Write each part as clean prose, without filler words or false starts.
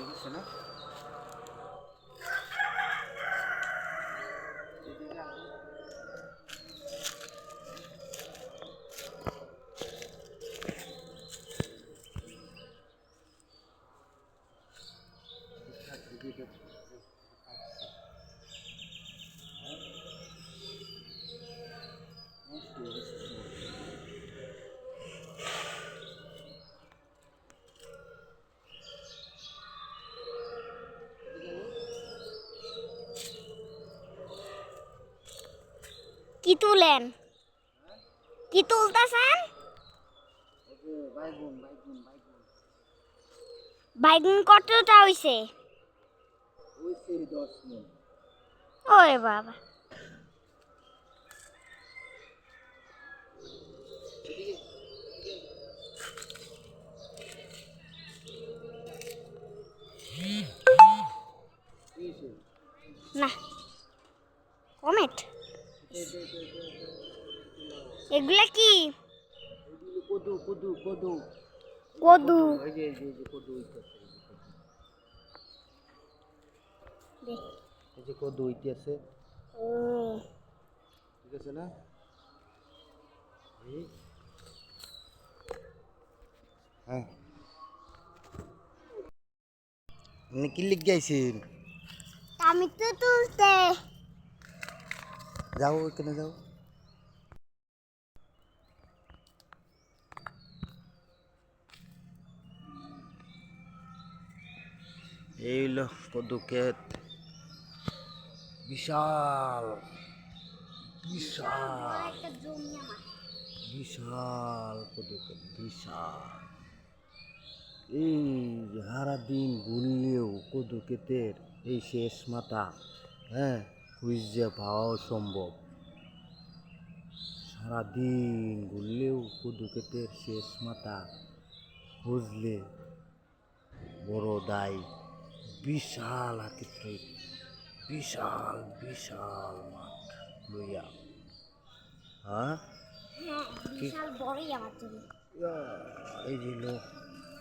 দেখছ না? কি তুলেন? কি তুলতেছেন? বাইগুন কতটা হইছে? ওরে বাবা, না কমেট। এগুলা কি? কদু কদু কদু কদু। এই যে কদু হইতেছে, এই যে কদু হইতেছে, ও ঠিক আছে না? এই হ্যাঁ, আপনি কি লিখ গাইছেন? আমি তো তুলতে। যাও ওইখানে যাও। এই হইলো কদু ক্ষেত, বিশাল বিশাল একটা জমি আমার। বিশাল কদু ক্ষেত, বিশাল। এই সারাদিন ঘুরলেও কদু ক্ষেতের এই শেষ মাথা, হ্যাঁ, খুঁজে পাওয়াও সম্ভব। সারাদিন ঘুরলেও কদু ক্ষেতের শেষ মাথা খুঁজলে বড় দায়। বিশাল আকৃতির, বিশাল বিশাল মাঠ লইয়া, হ্যাঁ, হ্যাঁ, বিশাল বড়ই আমার জমি। এই যে লোক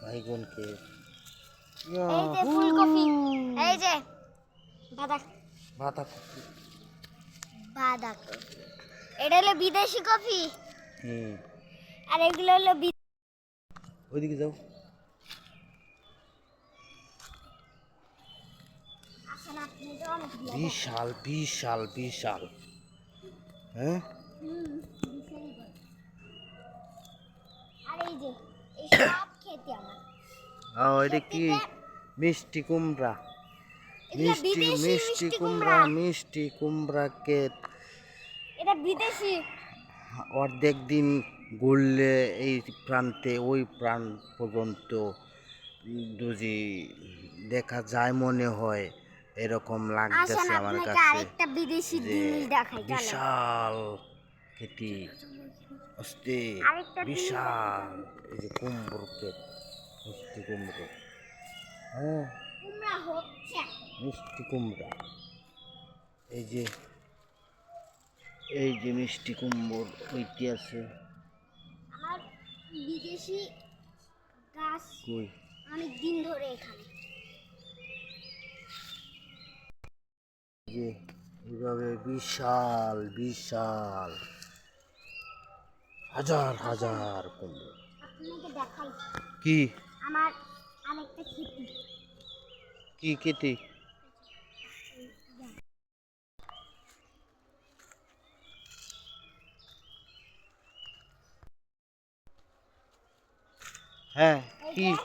ভাইগনকে, এই যে ফুলকপি, এই যে বাঁধা বাঁধাকপি। বাঁধাকপি। এটা হলো বিদেশি কফি, হুম, আর এগুলো হলো ওইদিকে যাও। আসলে আপনি তো অনেকগুলো দেখেন। বিশাল বিশাল বিশাল, হ্যাঁ, বিশালই বড়। আর এই যে এই সব খেতে আমার এটা কি? খেতে মিষ্টি কুমড়া, এগুলো মিষ্টি বিদেশি মিষ্টি কুমড়া, মিষ্টি কুমড়া ক্ষেত। এটা বিদেশি। অর্ধেক দিন ঘুরলে এই প্রান্তে ওই প্রান্ত পর্যন্ত যদি দেখা যায় মনে হয়, এরকম আসেন লাগতেছে আমার আপনাকে কাছে আরেকটা বিদেশি যে জিনিস দেখাই, চলেন। বিশাল খেতি অস্তে, আরেকটা জিনিস দেখাই, বিশাল। চলেন। এই যে কুমড়ো ক্ষেত, মিষ্টি কুমড়ো, হ্যাঁ, কুমড়া হচ্ছে। মিষ্টি কুমড়া। এই যে এই যে মিষ্টি কুমড়োর ঐতি আছে। আমার বিদেশি গাছ কই? অনেক দিন ধরে এখানে। যে এইভাবে বিশাল বিশাল হাজার হাজার কুমড়ো। আপনাকে দেখাই কি আমার আরেকটা খেতি। কি খেতে? হ্যাঁ, এই কি যে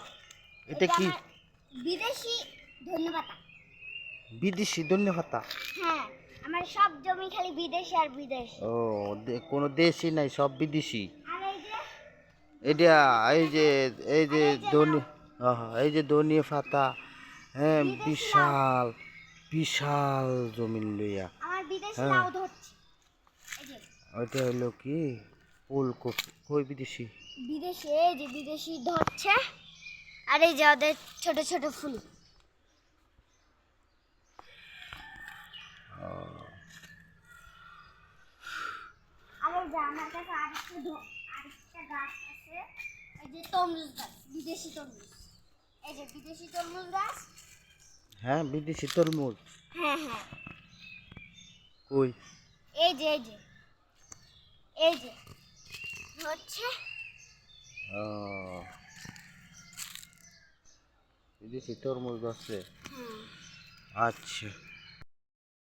এটা? কি আমার বিদেশি ধন্যবাদ। বিদেশি ধনেপাতা? হ্যাঁ, আমার সব জমি খালি বিদেশি আর বিদেশ। ও, কোনো দেশই নাই, সব বিদেশি। আর এই যে এটা এই যে এই আর যে এই যে ধনে, লাউ, এই যে ধনিয়া পাতা, হ্যাঁ, বিদেশি লাউ। বিশাল বিশাল জমিন লইয়া। আমার বিদেশি হ্যাঁ, লাউ ধরছে। এই যে ওইটা হলো কি ফুলকপি। কই বিদেশি? বিদেশি, এই যে বিদেশি ধরছে। আর এই যে ওদের ছোট ছোট ফুল। আর এই যে আমার কাছে আরেকটা গাছ আছে, এই যে তরমুজ গাছ, বিদেশি তরমুজ। এই যে বিদেশি তরমুজ গাছ, হ্যাঁ, বিদেশি তরমুজ। হ্যাঁ হ্যাঁ, কই? এই যে এই যে এই যে ধরছে। ও, বিদেশি তরমুজ আছে। হ্যাঁ। আচ্ছা।